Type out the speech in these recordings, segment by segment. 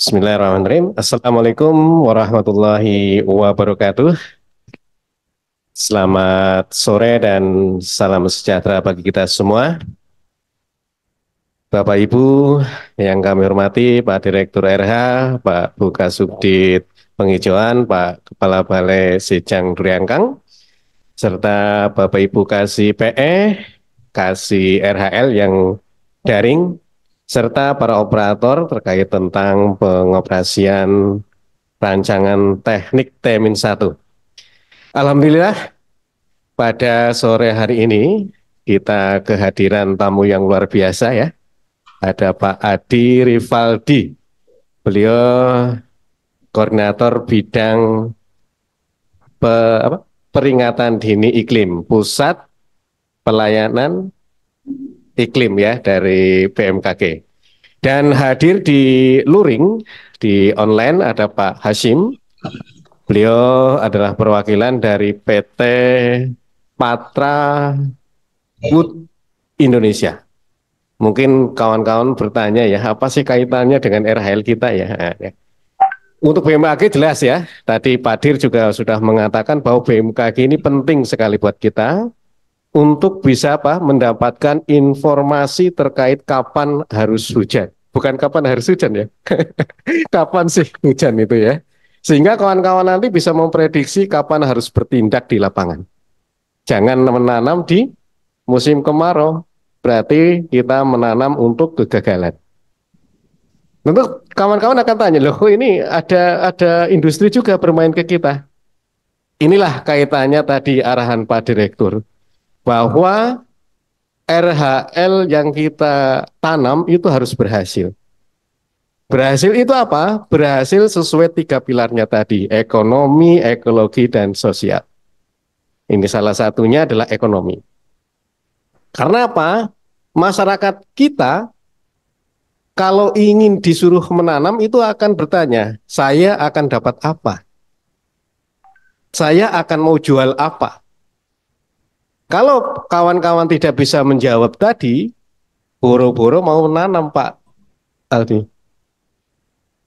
Bismillahirrahmanirrahim. Assalamualaikum warahmatullahi wabarakatuh. Selamat sore dan salam sejahtera bagi kita semua. Bapak Ibu yang kami hormati, Pak Direktur RH, Pak Bukasubdit Penghijauan, Pak Kepala Balai Sejang Duriangkang, serta Bapak Ibu Kasih PE, Kasih RHL yang daring, serta para operator terkait tentang pengoperasian rancangan teknik T-1. Alhamdulillah pada sore hari ini kita kehadiran tamu yang luar biasa ya. Ada Pak Adi Rivaldi. Beliau koordinator bidang peringatan dini iklim, Pusat Pelayanan Iklim ya dari BMKG. Dan hadir di luring di online ada Pak Hashim. Beliau adalah perwakilan dari PT Patra Wood Indonesia. Mungkin kawan-kawan bertanya ya, apa sih kaitannya dengan RHL kita ya? Untuk BMKG jelas ya, tadi Pak Dir juga sudah mengatakan bahwa BMKG ini penting sekali buat kita untuk bisa mendapatkan informasi terkait kapan harus hujan. Bukan kapan harus hujan ya, kapan sih hujan itu ya. Sehingga kawan-kawan nanti bisa memprediksi kapan harus bertindak di lapangan. Jangan menanam di musim kemarau, berarti kita menanam untuk kegagalan. Tentu kawan-kawan akan tanya, loh ini ada industri juga bermain ke kita. Inilah kaitannya tadi arahan Pak Direktur, bahwa RHL yang kita tanam itu harus berhasil. Berhasil itu apa? Berhasil sesuai 3 pilarnya tadi, ekonomi, ekologi, dan sosial. Ini salah satunya adalah ekonomi. Karena apa? Masyarakat kita kalau ingin disuruh menanam itu akan bertanya, saya akan dapat apa? Saya akan mau jual apa? Kalau kawan-kawan tidak bisa menjawab tadi, boro-boro mau menanam Pak Aldi.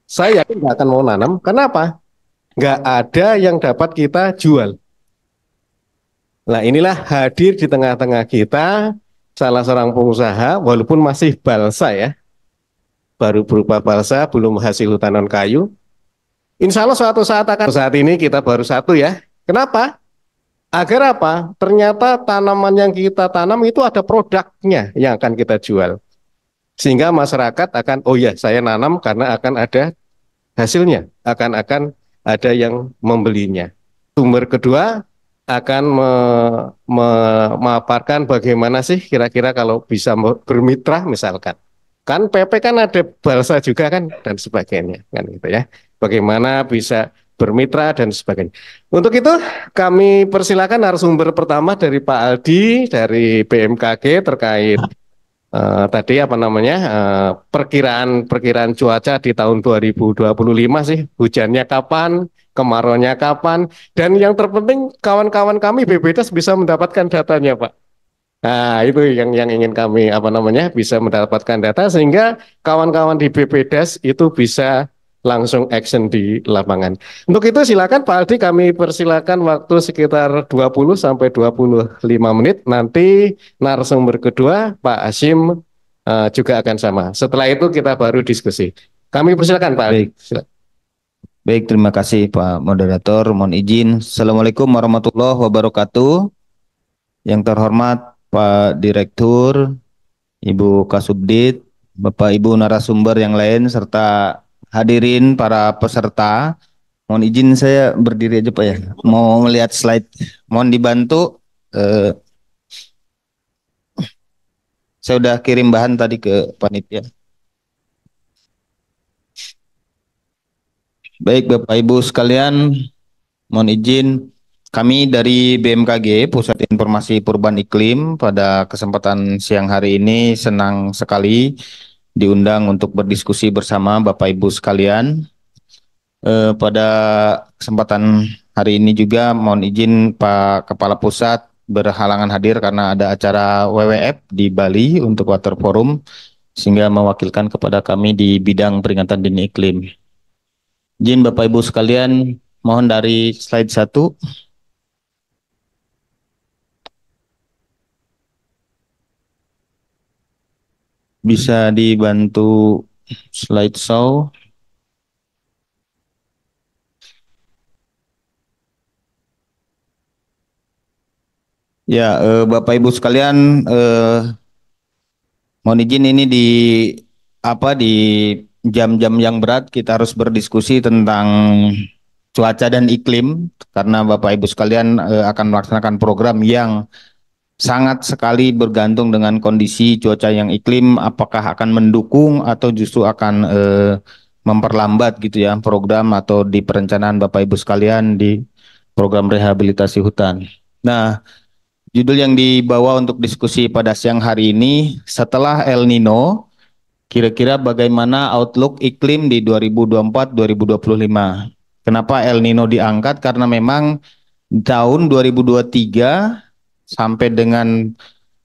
Saya nggak akan mau nanam, kenapa? Nggak ada yang dapat kita jual. Nah inilah hadir di tengah-tengah kita salah seorang pengusaha, walaupun masih balsa ya, baru berupa balsa, belum hasil hutan non kayu. Insya Allah suatu saat saat ini kita baru satu ya. Kenapa? Agar apa? Ternyata tanaman yang kita tanam itu ada produknya yang akan kita jual. Sehingga masyarakat akan, oh ya saya nanam karena akan ada hasilnya, akan ada yang membelinya. Sumber kedua akan memaparkan bagaimana sih kira-kira kalau bisa bermitra misalkan. Kan PP kan ada balsa juga kan dan sebagainya kan gitu ya. Bagaimana bisa bermitra dan sebagainya. Untuk itu kami persilakan narasumber pertama dari Pak Aldi dari BMKG terkait tadi apa namanya perkiraan cuaca di tahun 2025 sih, hujannya kapan, kemarauannya kapan, dan yang terpenting kawan-kawan kami BPDes bisa mendapatkan datanya Pak. Nah itu yang ingin kami apa namanya bisa mendapatkan data sehingga kawan-kawan di BPDes itu bisa langsung action di lapangan. Untuk itu silakan Pak Aldi, kami persilakan waktu sekitar 20 sampai 25 menit. Nanti narasumber kedua Pak Hashim juga akan sama. Setelah itu kita baru diskusi. Kami persilakan Pak Aldi. Baik, terima kasih Pak Moderator. Mohon izin. Assalamualaikum warahmatullahi wabarakatuh. Yang terhormat Pak Direktur, Ibu Kasubdit, Bapak Ibu narasumber yang lain, serta hadirin para peserta. Mohon izin saya berdiri aja Pak ya. Mau melihat slide. Mohon dibantu. Saya udah kirim bahan tadi ke panitia. Baik Bapak Ibu sekalian, mohon izin kami dari BMKG Pusat Informasi Perubahan Iklim pada kesempatan siang hari ini senang sekali diundang untuk berdiskusi bersama Bapak Ibu sekalian. Pada kesempatan hari ini juga mohon izin Pak Kepala Pusat berhalangan hadir karena ada acara WWF di Bali untuk Water Forum, sehingga mewakilkan kepada kami di bidang peringatan dini iklim. Izin Bapak Ibu sekalian, mohon dari slide 1. Bisa dibantu slide show. Ya, Bapak Ibu sekalian, mohon izin ini di jam-jam yang berat kita harus berdiskusi tentang cuaca dan iklim karena Bapak Ibu sekalian akan melaksanakan program yang sangat sekali bergantung dengan kondisi cuaca yang iklim, apakah akan mendukung atau justru akan memperlambat gitu ya program atau di perencanaan Bapak Ibu sekalian di program rehabilitasi hutan. Nah, judul yang dibawa untuk diskusi pada siang hari ini, setelah El Nino, kira-kira bagaimana outlook iklim di 2024-2025. Kenapa El Nino diangkat? Karena memang tahun 2023 sampai dengan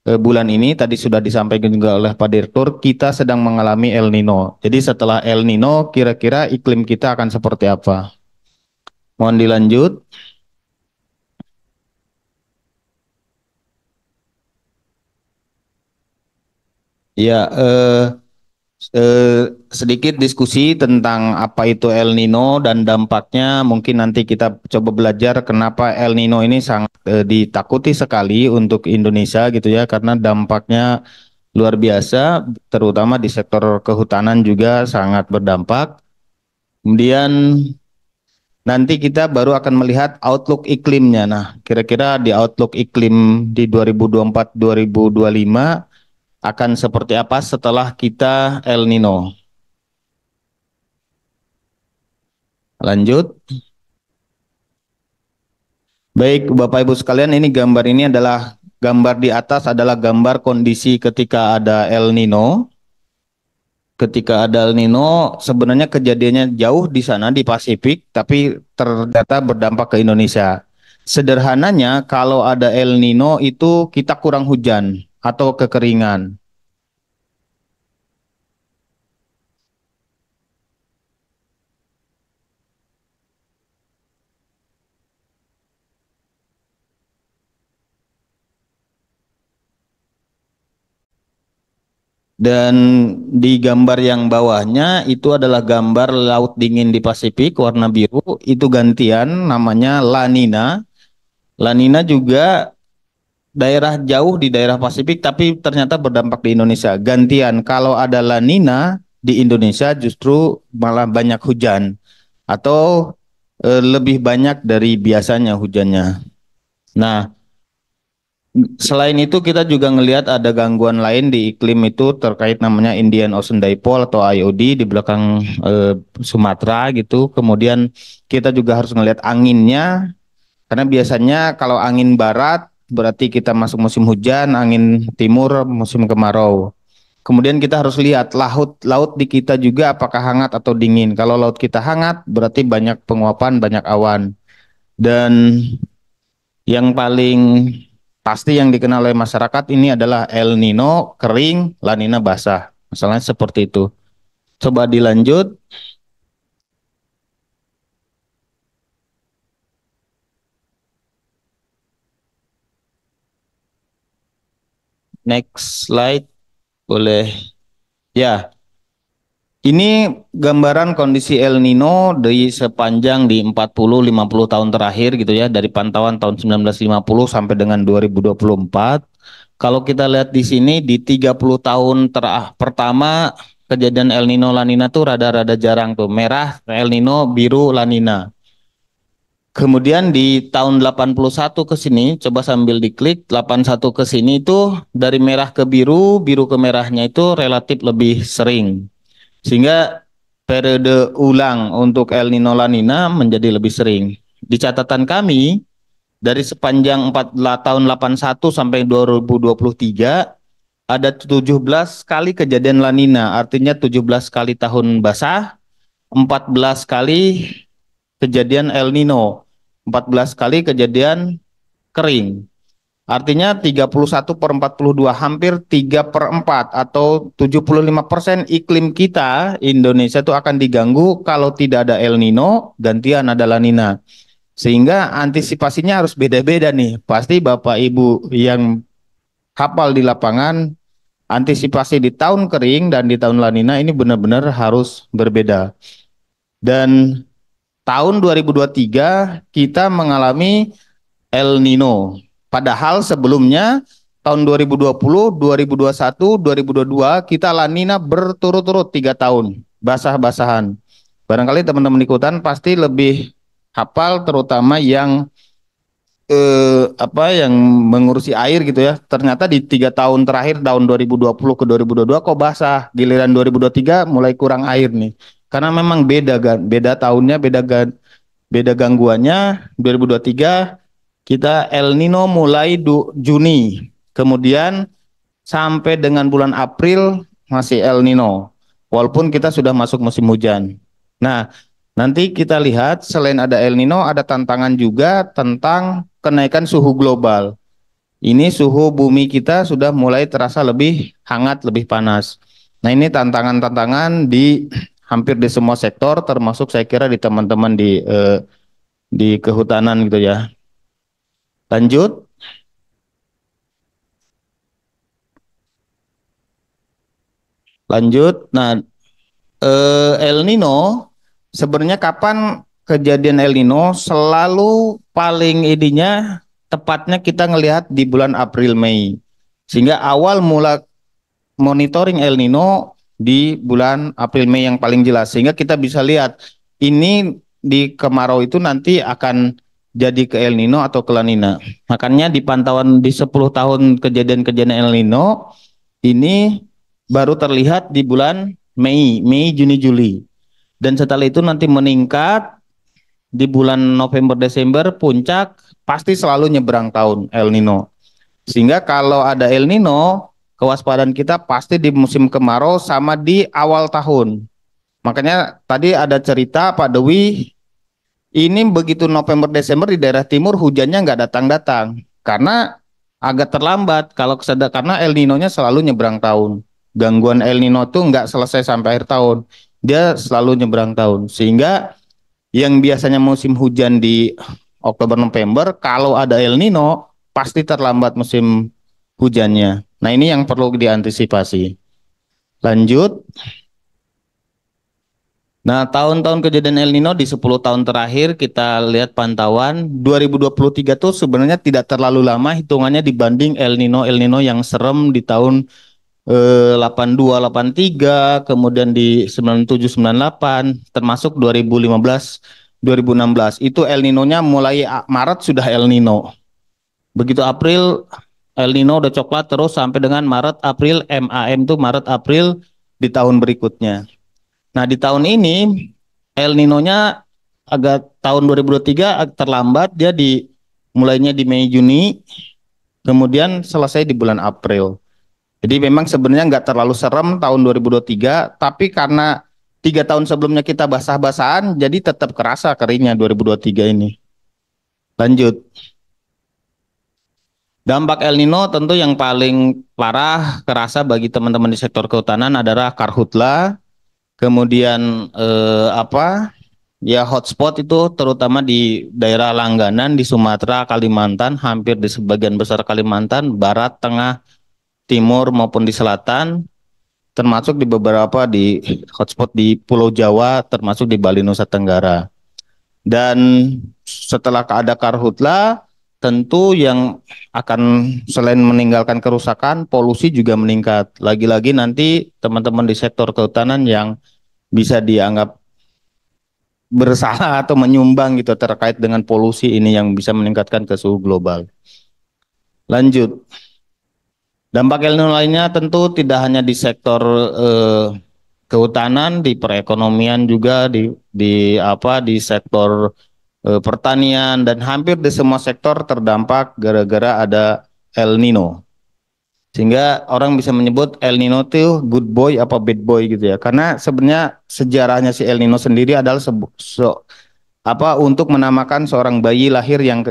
bulan ini tadi sudah disampaikan juga oleh Pak Direktur, kita sedang mengalami El Nino. Jadi setelah El Nino, kira-kira iklim kita akan seperti apa? Mohon dilanjut. Ya, sedikit diskusi tentang apa itu El Nino dan dampaknya. Mungkin nanti kita coba belajar kenapa El Nino ini sangat ditakuti sekali untuk Indonesia gitu ya, karena dampaknya luar biasa, terutama di sektor kehutanan juga sangat berdampak. Kemudian nanti kita baru akan melihat outlook iklimnya. Nah, kira-kira di outlook iklim di 2024-2025 akan seperti apa setelah kita El Nino. Lanjut. Baik, Bapak Ibu sekalian, ini gambar ini adalah gambar di atas adalah gambar kondisi ketika ada El Nino. Ketika ada El Nino, sebenarnya kejadiannya jauh di sana di Pasifik, tapi ternyata berdampak ke Indonesia. Sederhananya, kalau ada El Nino itu kita kurang hujan atau kekeringan. Dan di gambar yang bawahnya itu adalah gambar laut dingin di Pasifik warna biru, itu gantian namanya La Nina. La Nina juga daerah jauh di daerah Pasifik tapi ternyata berdampak di Indonesia. Gantian kalau ada La Nina di Indonesia justru malah banyak hujan atau lebih banyak dari biasanya hujannya. Nah, selain itu kita juga ngelihat ada gangguan lain di iklim itu terkait namanya Indian Ocean Dipole atau IOD di belakang Sumatera gitu. Kemudian kita juga harus ngelihat anginnya karena biasanya kalau angin barat berarti kita masuk musim hujan, angin timur musim kemarau. Kemudian kita harus lihat laut di kita juga apakah hangat atau dingin. Kalau laut kita hangat berarti banyak penguapan, banyak awan. Dan yang paling pasti yang dikenal oleh masyarakat ini adalah El Nino kering, La Nina basah. Masalahnya seperti itu. Coba dilanjut. Next slide. Boleh. Ya, ini gambaran kondisi El Nino di sepanjang di 40-50 tahun terakhir gitu ya, dari pantauan tahun 1950 sampai dengan 2024. Kalau kita lihat di sini di 30 tahun pertama kejadian El Nino La Nina tuh rada-rada jarang tuh. Merah El Nino, biru La Nina. Kemudian di tahun 81 ke sini, coba sambil diklik, 81 ke sini itu dari merah ke biru, biru ke merahnya itu relatif lebih sering. Sehingga periode ulang untuk El Nino La Nina menjadi lebih sering. Di catatan kami, dari sepanjang tahun 81 sampai 2023, ada 17 kali kejadian La Nina, artinya 17 kali tahun basah, 14 kali kejadian El Nino, 14 kali kejadian kering. Artinya 31/42, hampir 3/4 atau 75% iklim kita Indonesia itu akan diganggu kalau tidak ada El Nino, gantian ada La Nina. Sehingga antisipasinya harus beda-beda nih. Pasti Bapak Ibu yang hafal di lapangan, antisipasi di tahun kering dan di tahun La Nina ini benar-benar harus berbeda. Dan tahun 2023 kita mengalami El Nino. Padahal sebelumnya tahun 2020, 2021, 2022 kita La Nina berturut-turut 3 tahun basah-basahan. Barangkali teman-teman ikutan pasti lebih hafal, terutama yang yang mengurusi air gitu ya. Ternyata di 3 tahun terakhir tahun 2020 ke 2022 kok basah. Giliran 2023 mulai kurang air nih. Karena memang beda kan, beda tahunnya, beda gangguannya. 2023 kita El Nino mulai Juni, kemudian sampai dengan bulan April masih El Nino, walaupun kita sudah masuk musim hujan. Nah, nanti kita lihat selain ada El Nino, ada tantangan juga tentang kenaikan suhu global. Ini suhu bumi kita sudah mulai terasa lebih hangat, lebih panas. Nah, ini tantangan-tantangan di hampir di semua sektor, termasuk saya kira di teman-teman di kehutanan gitu ya. Lanjut. Lanjut. Nah, El Nino sebenarnya kapan kejadian El Nino selalu paling ininya tepatnya kita ngelihat di bulan April Mei. Sehingga awal mula monitoring El Nino di bulan April Mei yang paling jelas, sehingga kita bisa lihat ini di kemarau itu nanti akan jadi ke El Nino atau ke La Nina. Makanya di pantauan di 10 tahun kejadian-kejadian El Nino ini baru terlihat di bulan Mei, Juni, Juli. Dan setelah itu nanti meningkat di bulan November, Desember, puncak pasti selalu nyebrang tahun El Nino. Sehingga kalau ada El Nino, kewaspadaan kita pasti di musim kemarau sama di awal tahun. Makanya tadi ada cerita Pak Dewi, ini begitu November, Desember di daerah timur hujannya nggak datang-datang. Karena agak terlambat kalau karena El Nino-nya selalu nyebrang tahun. Gangguan El Nino tuh nggak selesai sampai akhir tahun, dia selalu nyebrang tahun. Sehingga yang biasanya musim hujan di Oktober November, kalau ada El Nino pasti terlambat musim hujannya. Nah, ini yang perlu diantisipasi. Lanjut. Nah, tahun-tahun kejadian El Nino di 10 tahun terakhir kita lihat pantauan 2023 tuh sebenarnya tidak terlalu lama hitungannya dibanding El Nino yang serem di tahun 82, 83, kemudian di 97, 98, termasuk 2015, 2016. Itu El Nino-nya mulai Maret sudah El Nino. Begitu April El Nino udah coklat terus sampai dengan Maret, April, MAM tuh Maret, April di tahun berikutnya. Nah, di tahun ini El Nino-nya agak tahun 2023 terlambat, dia mulainya di Mei Juni, kemudian selesai di bulan April. Jadi memang sebenarnya nggak terlalu serem tahun 2023, tapi karena 3 tahun sebelumnya kita basah-basahan, jadi tetap kerasa keringnya 2023 ini. Lanjut. Dampak El Nino tentu yang paling parah kerasa bagi teman-teman di sektor kehutanan adalah karhutla. Kemudian hotspot itu terutama di daerah langganan di Sumatera, Kalimantan, hampir di sebagian besar Kalimantan, barat, tengah, timur maupun di selatan, termasuk di beberapa di hotspot di Pulau Jawa, termasuk di Bali, Nusa Tenggara. Dan setelah ada karhutla, tentu yang akan selain meninggalkan kerusakan, polusi juga meningkat. Lagi-lagi nanti teman-teman di sektor kehutanan yang bisa dianggap bersalah atau menyumbang gitu terkait dengan polusi ini yang bisa meningkatkan ke suhu global. Lanjut. Dampak El Nino lainnya tentu tidak hanya di sektor kehutanan, di perekonomian juga, di sektor pertanian, dan hampir di semua sektor terdampak gara-gara ada El Nino. Sehingga orang bisa menyebut El Nino itu good boy apa bad boy gitu ya. Karena sebenarnya sejarahnya si El Nino sendiri adalah untuk menamakan seorang bayi lahir yang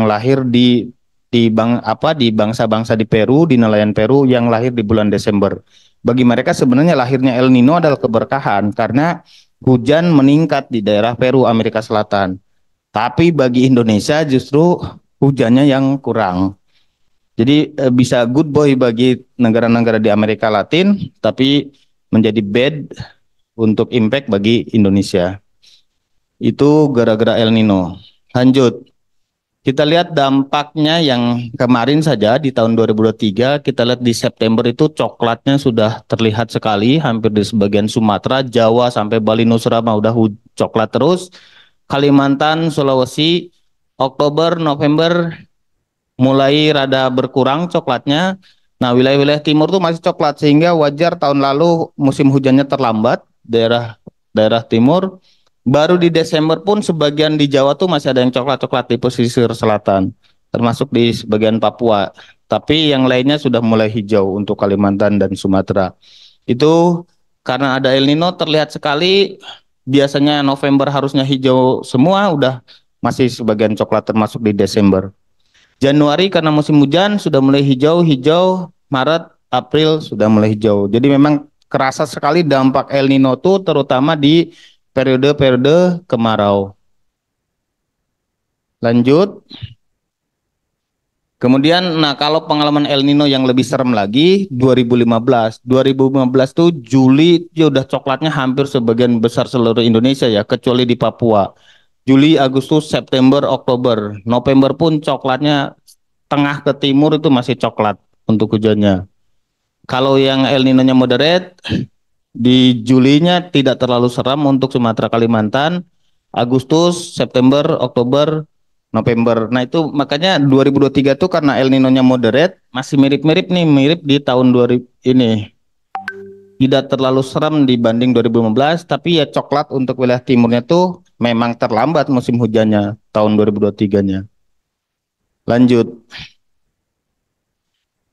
lahir di di bangsa-bangsa di Peru, di nelayan Peru yang lahir di bulan Desember. Bagi mereka sebenarnya lahirnya El Nino adalah keberkahan karena hujan meningkat di daerah Peru, Amerika Selatan. Tapi bagi Indonesia justru hujannya yang kurang. Jadi bisa good boy bagi negara-negara di Amerika Latin, tapi menjadi bad untuk impact bagi Indonesia. Itu gara-gara El Nino. Lanjut. Kita lihat dampaknya yang kemarin saja di tahun 2023, kita lihat di September itu coklatnya sudah terlihat sekali, hampir di sebagian Sumatera, Jawa sampai Bali, Nusa mah udah coklat terus. Kalimantan, Sulawesi, Oktober, November mulai rada berkurang coklatnya. Nah, wilayah-wilayah timur tuh masih coklat sehingga wajar tahun lalu musim hujannya terlambat daerah daerah timur. Baru di Desember pun sebagian di Jawa tuh masih ada yang coklat-coklat di pesisir selatan, termasuk di sebagian Papua. Tapi yang lainnya sudah mulai hijau untuk Kalimantan dan Sumatera. Itu karena ada El Nino terlihat sekali. Biasanya November harusnya hijau semua, udah masih sebagian coklat termasuk di Desember. Januari karena musim hujan sudah mulai hijau-hijau, Maret, April sudah mulai hijau. Jadi memang kerasa sekali dampak El Nino itu terutama di periode-periode kemarau. Lanjut. Kemudian, nah kalau pengalaman El Nino yang lebih serem lagi, 2015. 2015 tuh Juli ya udah coklatnya hampir sebagian besar seluruh Indonesia ya, kecuali di Papua. Juli, Agustus, September, Oktober, November pun coklatnya tengah ke timur itu masih coklat untuk hujannya. Kalau yang El Nino-nya moderate, di Julinya tidak terlalu seram untuk Sumatera Kalimantan, Agustus, September, Oktober, November. Nah itu makanya 2023 tuh karena El Nino-nya moderate, masih mirip-mirip nih, mirip di tahun 2000 ini. Tidak terlalu seram dibanding 2015, tapi ya coklat untuk wilayah timurnya tuh memang terlambat musim hujannya tahun 2023-nya. Lanjut.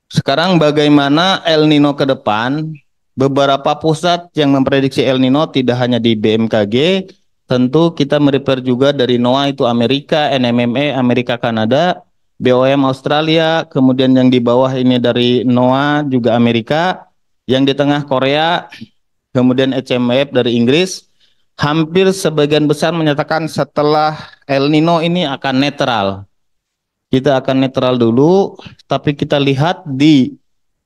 Sekarang bagaimana El Nino ke depan? Beberapa pusat yang memprediksi El Nino tidak hanya di BMKG, tentu kita merefer juga dari NOAA itu Amerika, NMMA Amerika Kanada, BOM Australia, kemudian yang di bawah ini dari NOAA juga Amerika, yang di tengah Korea, kemudian HMF dari Inggris. Hampir sebagian besar menyatakan setelah El Nino ini akan netral. Kita akan netral dulu, tapi kita lihat di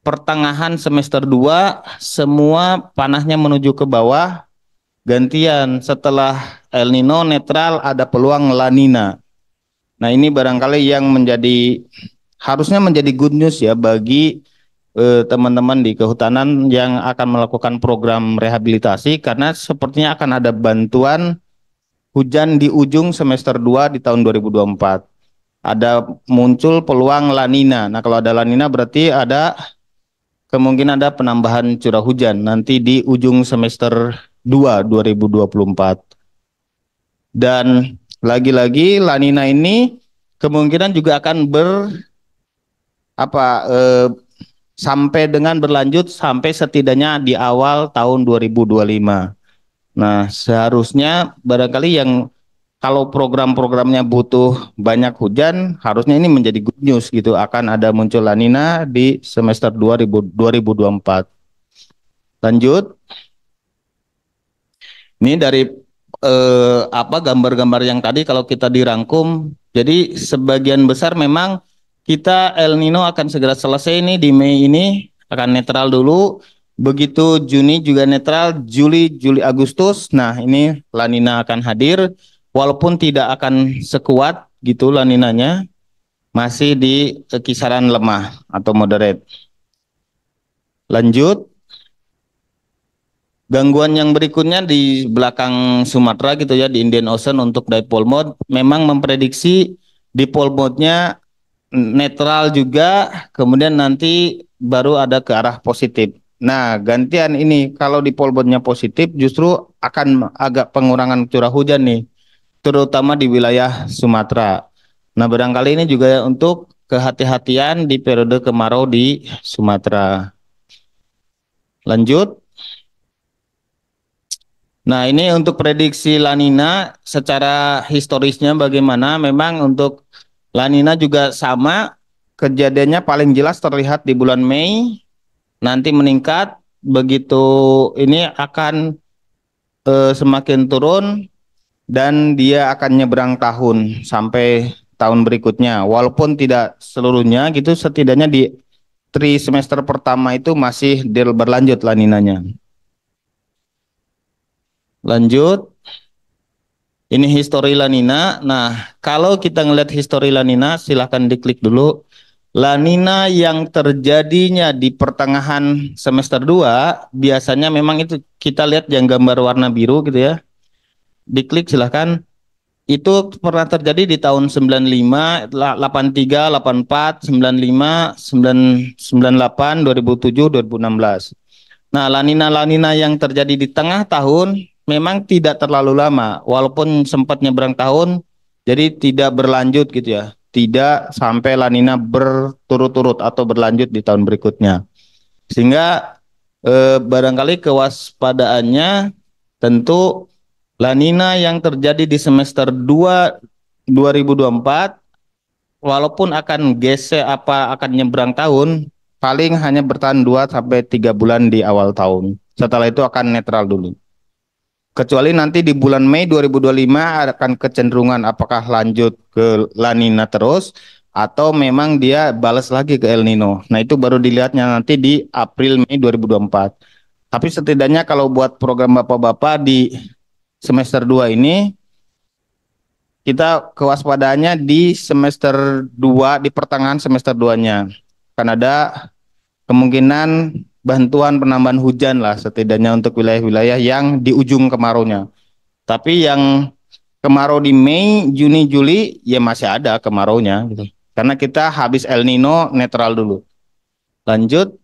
pertengahan semester 2 semua panahnya menuju ke bawah. Gantian setelah El Nino netral ada peluang La Nina. Nah, ini barangkali yang harusnya menjadi good news ya bagi teman-teman di kehutanan yang akan melakukan program rehabilitasi karena sepertinya akan ada bantuan hujan di ujung semester 2 di tahun 2024. Ada muncul peluang La Nina. Nah, kalau ada La Nina berarti ada kemungkinan ada penambahan curah hujan nanti di ujung semester 2 2024. Dan lagi-lagi La Nina ini kemungkinan juga akan sampai dengan berlanjut sampai setidaknya di awal tahun 2025. Nah, seharusnya barangkali yang kalau program-programnya butuh banyak hujan, harusnya ini menjadi good news gitu. Akan ada muncul La Nina di semester 2024. Lanjut. Ini dari gambar-gambar yang tadi kalau kita dirangkum. Jadi sebagian besar memang kita El Nino akan segera selesai nih di Mei ini, akan netral dulu. Begitu Juni juga netral, Juli, Agustus. Nah, ini La Nina akan hadir. Walaupun tidak akan sekuat gitu La Ninanya, masih di kisaran lemah atau moderate. Lanjut. Gangguan yang berikutnya di belakang Sumatera gitu ya, di Indian Ocean untuk dipole mode, memang memprediksi dipole mode-nya netral juga, kemudian nanti baru ada ke arah positif. Nah, gantian ini kalau dipole mode-nya positif justru akan agak pengurangan curah hujan nih, terutama di wilayah Sumatera. Nah, barangkali ini juga untuk kehati-hatian di periode kemarau di Sumatera. Lanjut. Nah, ini untuk prediksi La Nina secara historisnya bagaimana? Memang untuk La Nina juga sama, kejadiannya paling jelas terlihat di bulan Mei, nanti meningkat, begitu ini akan semakin turun dan dia akan nyebrang tahun sampai tahun berikutnya. Walaupun tidak seluruhnya gitu, setidaknya di semester pertama itu masih berlanjut laninanya. Lanjut. Ini histori La Nina. Nah, kalau kita ngelihat histori La Nina, silahkan diklik dulu. La Nina yang terjadinya di pertengahan semester 2, biasanya memang itu kita lihat yang gambar warna biru gitu ya. Diklik silahkan. Itu pernah terjadi di tahun 95, 83, 84, 95, 98, 2007, 2016. Nah, La Nina yang terjadi di tengah tahun memang tidak terlalu lama, walaupun sempat nyebrang tahun, jadi tidak berlanjut gitu ya. Tidak sampai La Nina berturut-turut atau berlanjut di tahun berikutnya. Sehingga barangkali kewaspadaannya tentu La Nina yang terjadi di semester 2 2024 walaupun akan geser akan nyebrang tahun, paling hanya bertahan 2 sampai 3 bulan di awal tahun. Setelah itu akan netral dulu. Kecuali nanti di bulan Mei 2025 akan kecenderungan apakah lanjut ke La Nina terus atau memang dia balas lagi ke El Nino. Nah, itu baru dilihatnya nanti di April Mei 2024. Tapi setidaknya kalau buat program Bapak-bapak di semester 2 ini, kita kewaspadaannya di semester 2, di pertengahan semester 2-nya. Akan ada kemungkinan bantuan penambahan hujan lah setidaknya untuk wilayah-wilayah yang di ujung kemaraunya. Tapi yang kemarau di Mei, Juni, Juli ya masih ada kemaraunya gitu. Karena kita habis El Nino netral dulu. Lanjut.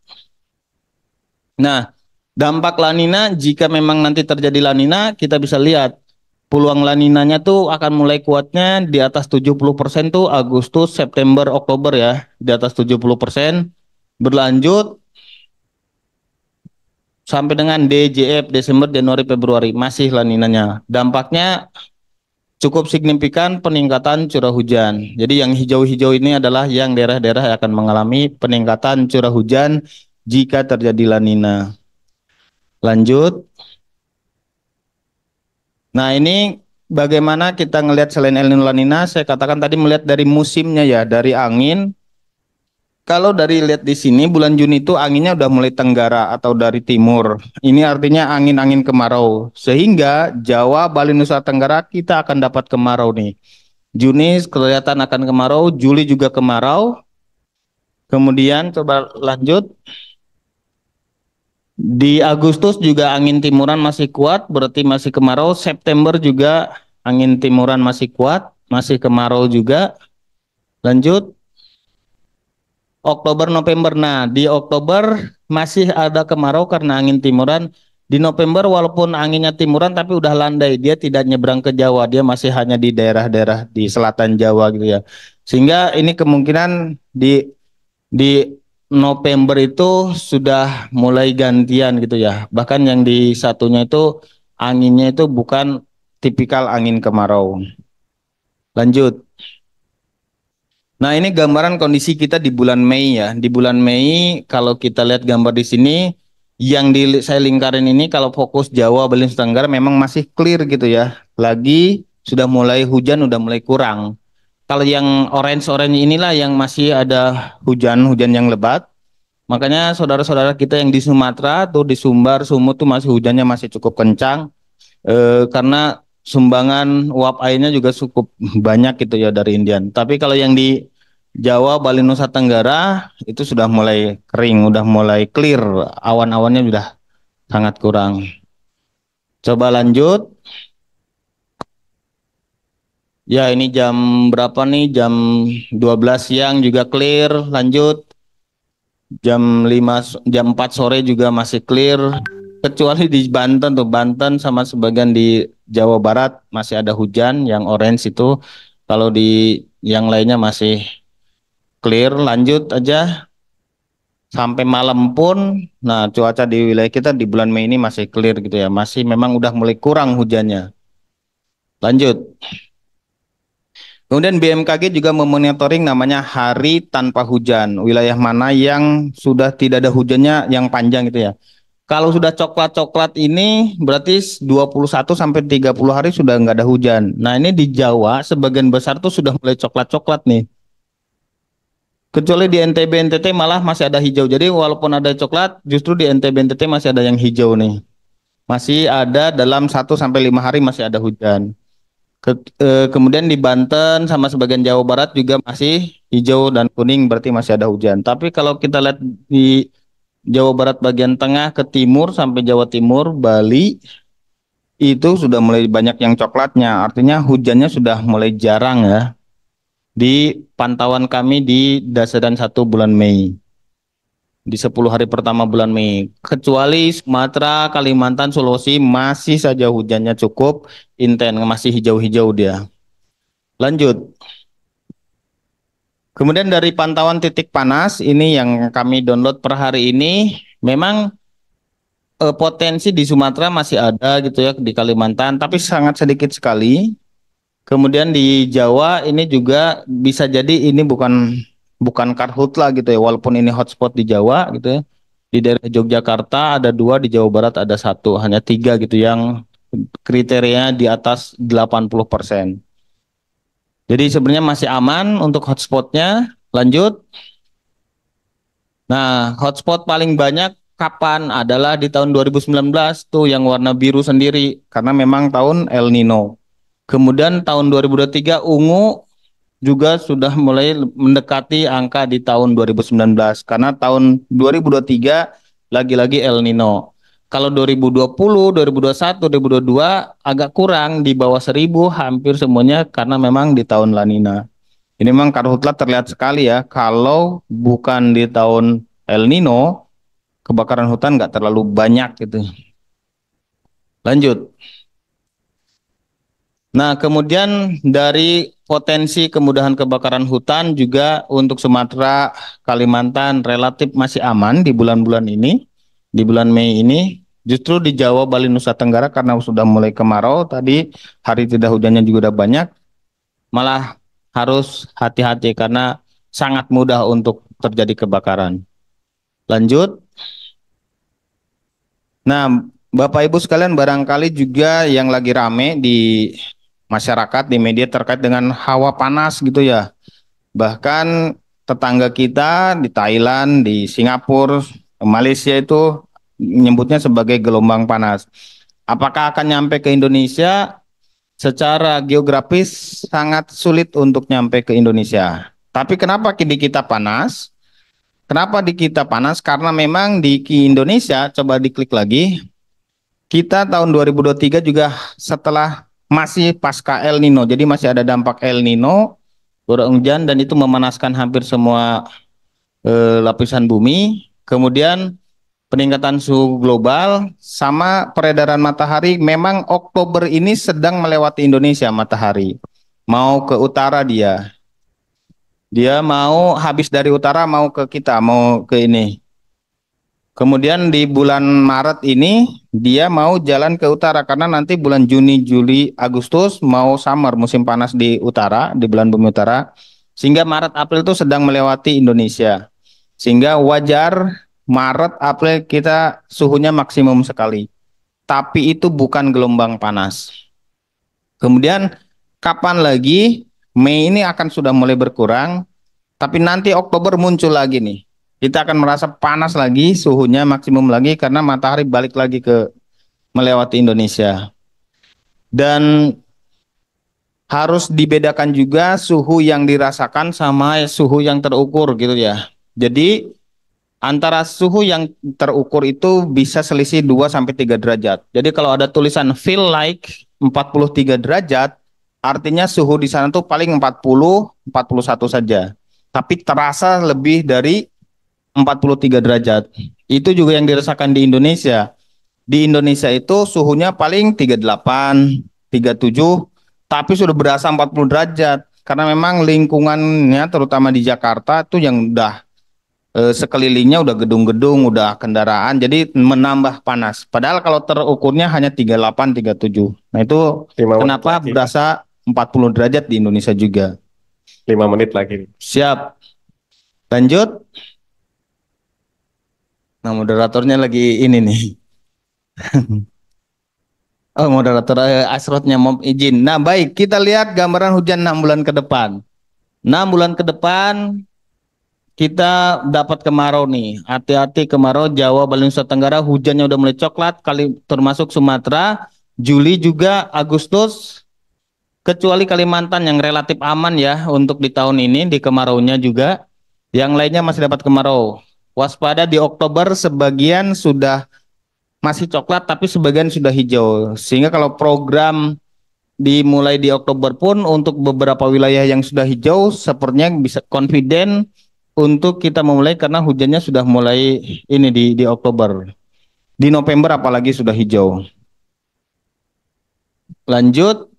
Nah, dampak La Nina jika memang nanti terjadi La Nina, kita bisa lihat peluang La Ninanya tuh akan mulai kuatnya di atas 70% tuh Agustus, September, Oktober ya. Di atas 70%. Berlanjut sampai dengan DJF Desember, Januari, Februari masih La Ninanya. Dampaknya cukup signifikan peningkatan curah hujan. Jadi yang hijau-hijau ini adalah yang daerah-daerah yang akan mengalami peningkatan curah hujan jika terjadi La Nina. Lanjut. Nah, ini bagaimana kita ngelihat selain El Nino La Nina, saya katakan tadi melihat dari musimnya ya, dari angin. Kalau dari lihat di sini bulan Juni itu anginnya udah mulai tenggara atau dari timur. Ini artinya angin-angin kemarau. Sehingga Jawa, Bali, Nusa Tenggara kita akan dapat kemarau nih. Juni kelihatan akan kemarau, Juli juga kemarau. Kemudian coba lanjut. Di Agustus juga angin timuran masih kuat, berarti masih kemarau. September juga angin timuran masih kuat, masih kemarau juga. Lanjut. Oktober, November. Nah, di Oktober masih ada kemarau karena angin timuran. Di November walaupun anginnya timuran tapi udah landai, dia tidak nyebrang ke Jawa, dia masih hanya di daerah-daerah di selatan Jawa gitu ya. Sehingga ini kemungkinan di November itu sudah mulai gantian gitu ya. Bahkan yang di satunya itu anginnya itu bukan tipikal angin kemarau. Lanjut. Nah, ini gambaran kondisi kita di bulan Mei ya. Di bulan Mei kalau kita lihat gambar di sini yang saya lingkarin ini kalau fokus Jawa, Bali, Nusa Tenggara memang masih clear gitu ya. Lagi sudah mulai hujan, udah mulai kurang. Kalau yang orange-orange inilah yang masih ada hujan-hujan yang lebat. Makanya saudara-saudara kita yang di Sumatera tuh di Sumbar, Sumut tuh masih hujannya masih cukup kencang karena sumbangan uap airnya juga cukup banyak gitu ya dari Indian. Tapi kalau yang di Jawa, Bali, Nusa Tenggara itu sudah mulai kering, udah mulai clear, awan-awannya sudah sangat kurang. Coba lanjut. Ya, ini jam berapa nih? Jam 12 siang juga clear. Lanjut. Jam 4 sore juga masih clear. Kecuali di Banten tuh, Banten sama sebagian di Jawa Barat masih ada hujan yang orange itu. Kalau di yang lainnya masih clear. Lanjut aja sampai malam pun. Nah, cuaca di wilayah kita di bulan Mei ini masih clear gitu ya. Masih memang udah mulai kurang hujannya. Lanjut. Kemudian BMKG juga memonitoring namanya hari tanpa hujan. Wilayah mana yang sudah tidak ada hujannya yang panjang gitu ya. Kalau sudah coklat-coklat ini berarti 21 sampai 30 hari sudah nggak ada hujan. Nah, ini di Jawa sebagian besar tuh sudah mulai coklat-coklat nih. Kecuali di NTB NTT malah masih ada hijau. Jadi walaupun ada coklat, justru di NTB NTT masih ada yang hijau nih. Masih ada dalam 1 sampai 5 hari masih ada hujan. Kemudian di Banten sama sebagian Jawa Barat juga masih hijau dan kuning berarti masih ada hujan. Tapi kalau kita lihat di Jawa Barat bagian tengah ke timur sampai Jawa Timur, Bali itu sudah mulai banyak yang coklatnya. Artinya hujannya sudah mulai jarang ya. Di pantauan kami di dasaran 1 bulan Mei. Di 10 hari pertama bulan Mei. Kecuali Sumatera, Kalimantan, Sulawesi masih saja hujannya cukup intens, masih hijau-hijau dia. Lanjut. Kemudian dari pantauan titik panas ini yang kami download per hari ini, memang potensi di Sumatera masih ada gitu ya, di Kalimantan, tapi sangat sedikit sekali. Kemudian di Jawa ini juga bisa jadi ini bukan karhutla gitu ya, walaupun ini hotspot di Jawa gitu ya. Di daerah Yogyakarta ada 2, di Jawa Barat ada 1, hanya 3 gitu yang kriteria di atas 80%. Jadi sebenarnya masih aman untuk hotspotnya. Lanjut. Nah, hotspot paling banyak kapan? Adalah di tahun 2019 tuh yang warna biru sendiri karena memang tahun El Nino. Kemudian tahun 2023 ungu juga sudah mulai mendekati angka di tahun 2019 karena tahun 2023 lagi-lagi El Nino. Kalau 2020, 2021, 2022 agak kurang di bawah 1000 hampir semuanya karena memang di tahun La Nina. Ini memang karhutla terlihat sekali ya. Kalau bukan di tahun El Nino, kebakaran hutan nggak terlalu banyak gitu. Lanjut. Nah, kemudian dari potensi kemudahan kebakaran hutan juga untuk Sumatera, Kalimantan relatif masih aman di bulan-bulan ini, di bulan Mei ini. Justru di Jawa, Bali, Nusa Tenggara karena sudah mulai kemarau, tadi hari tidak hujannya juga udah banyak, malah harus hati-hati karena sangat mudah untuk terjadi kebakaran. Lanjut. Nah, Bapak Ibu sekalian barangkali juga yang lagi rame di masyarakat, di media terkait dengan hawa panas gitu ya. Bahkan tetangga kita di Thailand, di Singapura, Malaysia itu menyebutnya sebagai gelombang panas. Apakah akan nyampe ke Indonesia? Secara geografis sangat sulit untuk nyampe ke Indonesia. Tapi kenapa di kita panas? Kenapa di kita panas? Karena memang di Indonesia, coba diklik lagi, kita tahun 2023 juga setelah masih pasca El Nino, jadi masih ada dampak El Nino, curah hujan dan itu memanaskan hampir semua lapisan bumi. Kemudian peningkatan suhu global sama peredaran matahari, memang Oktober ini sedang melewati Indonesia matahari. Mau ke utara dia. Dia mau habis dari utara mau ke kita, mau ke ini. Kemudian di bulan Maret ini dia mau jalan ke utara karena nanti bulan Juni, Juli, Agustus mau summer, musim panas di utara, di bulan bumi utara. Sehingga Maret, April itu sedang melewati Indonesia. Sehingga wajar Maret, April kita suhunya maksimum sekali. Tapi itu bukan gelombang panas. Kemudian kapan lagi? Mei ini akan sudah mulai berkurang. Tapi nanti Oktober muncul lagi nih. Kita akan merasa panas lagi, suhunya maksimum lagi karena matahari balik lagi ke melewati Indonesia. Dan harus dibedakan juga suhu yang dirasakan sama suhu yang terukur gitu ya. Jadi antara suhu yang terukur itu bisa selisih 2 sampai 3 derajat. Jadi kalau ada tulisan feel like 43 derajat, artinya suhu di sana tuh paling 40, 41 saja. Tapi terasa lebih dari 43 derajat. Itu juga yang dirasakan di Indonesia. Di Indonesia itu suhunya paling 38, 37, tapi sudah berasa 40 derajat. Karena memang lingkungannya terutama di Jakarta itu yang udah sekelilingnya udah gedung-gedung, udah kendaraan, jadi menambah panas. Padahal kalau terukurnya hanya 38, 37. Nah itu kenapa berasa 40 derajat di Indonesia juga. 5 menit lagi. Siap. Lanjut. Nah, moderatornya lagi ini nih. Oh, moderator Asrotnya mau izin. Nah, baik, kita lihat gambaran hujan 6 bulan ke depan. 6 bulan ke depan kita dapat kemarau nih. Hati-hati kemarau Jawa, Bali, Nusa Tenggara hujannya udah mulai coklat, kali termasuk Sumatera. Juli juga, Agustus, kecuali Kalimantan yang relatif aman ya untuk di tahun ini di kemaraunya juga. Yang lainnya masih dapat kemarau. Waspada di Oktober sebagian sudah masih coklat tapi sebagian sudah hijau. Sehingga kalau program dimulai di Oktober pun untuk beberapa wilayah yang sudah hijau sepertinya bisa confident untuk kita memulai karena hujannya sudah mulai ini di Oktober. Di November apalagi sudah hijau. Lanjut.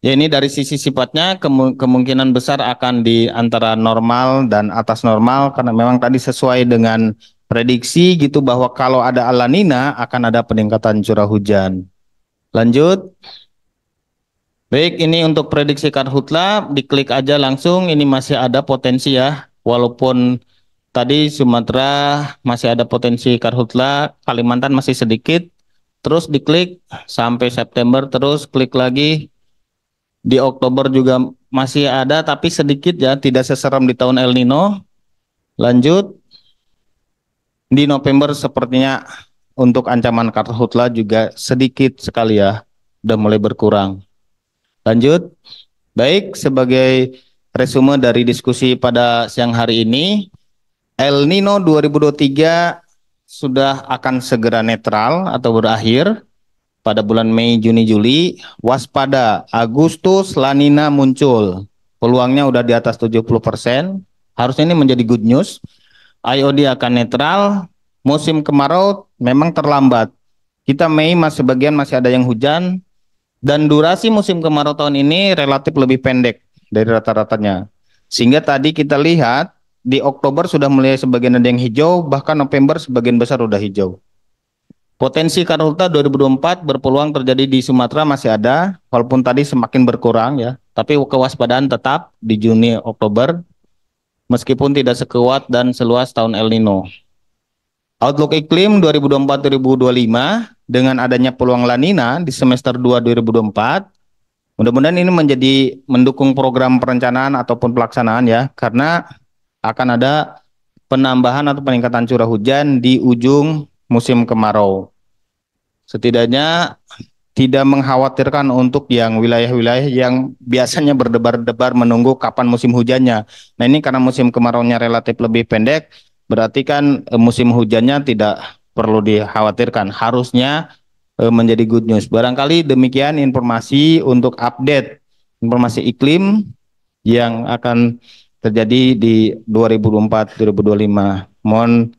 Ya ini dari sisi sifatnya kemungkinan besar akan di antara normal dan atas normal karena memang tadi sesuai dengan prediksi gitu bahwa kalau ada La Nina akan ada peningkatan curah hujan. Lanjut. Baik, ini untuk prediksi karhutla diklik aja langsung, ini masih ada potensi ya. Walaupun tadi Sumatera masih ada potensi karhutla, Kalimantan masih sedikit. Terus diklik sampai September, terus klik lagi. Di Oktober juga masih ada tapi sedikit ya, tidak seseram di tahun El Nino. Lanjut. Di November sepertinya untuk ancaman karhutla juga sedikit sekali ya, udah mulai berkurang. Lanjut. Baik, sebagai resume dari diskusi pada siang hari ini, El Nino 2023 sudah akan segera netral atau berakhir pada bulan Mei, Juni, Juli. Waspada, Agustus La Nina muncul. Peluangnya udah di atas 70%. Harusnya ini menjadi good news. IOD akan netral. Musim kemarau memang terlambat. Kita Mei masih sebagian masih ada yang hujan. Dan durasi musim kemarau tahun ini relatif lebih pendek dari rata-ratanya. Sehingga tadi kita lihat di Oktober sudah mulai sebagian ada yang hijau, bahkan November sebagian besar sudah hijau. Potensi karhutla 2024 berpeluang terjadi di Sumatera masih ada, walaupun tadi semakin berkurang ya. Tapi kewaspadaan tetap di Juni Oktober, meskipun tidak sekuat dan seluas tahun El Nino. Outlook iklim 2024-2025 dengan adanya peluang La Nina di semester 2 2024, mudah-mudahan ini menjadi mendukung program perencanaan ataupun pelaksanaan ya, karena akan ada penambahan atau peningkatan curah hujan di ujung musim kemarau. Setidaknya tidak mengkhawatirkan untuk yang wilayah-wilayah yang biasanya berdebar-debar menunggu kapan musim hujannya. Nah ini karena musim kemaraunya relatif lebih pendek, berarti kan musim hujannya tidak perlu dikhawatirkan. Harusnya menjadi good news. Barangkali demikian informasi untuk update informasi iklim yang akan terjadi di 2024-2025. Mohon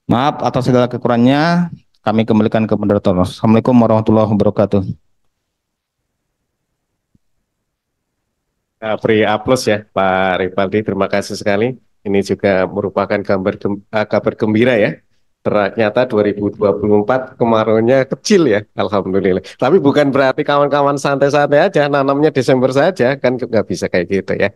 maaf atas segala kekurangannya. Kami kembalikan ke moderator. Assalamualaikum warahmatullahi wabarakatuh. Beri aplaus ya Pak Rivaldi, terima kasih sekali. Ini juga merupakan kabar gembira ya. Ternyata 2024 kemaraunya kecil ya, Alhamdulillah. Tapi bukan berarti kawan-kawan santai-santai aja, nanamnya Desember saja, kan nggak bisa kayak gitu ya.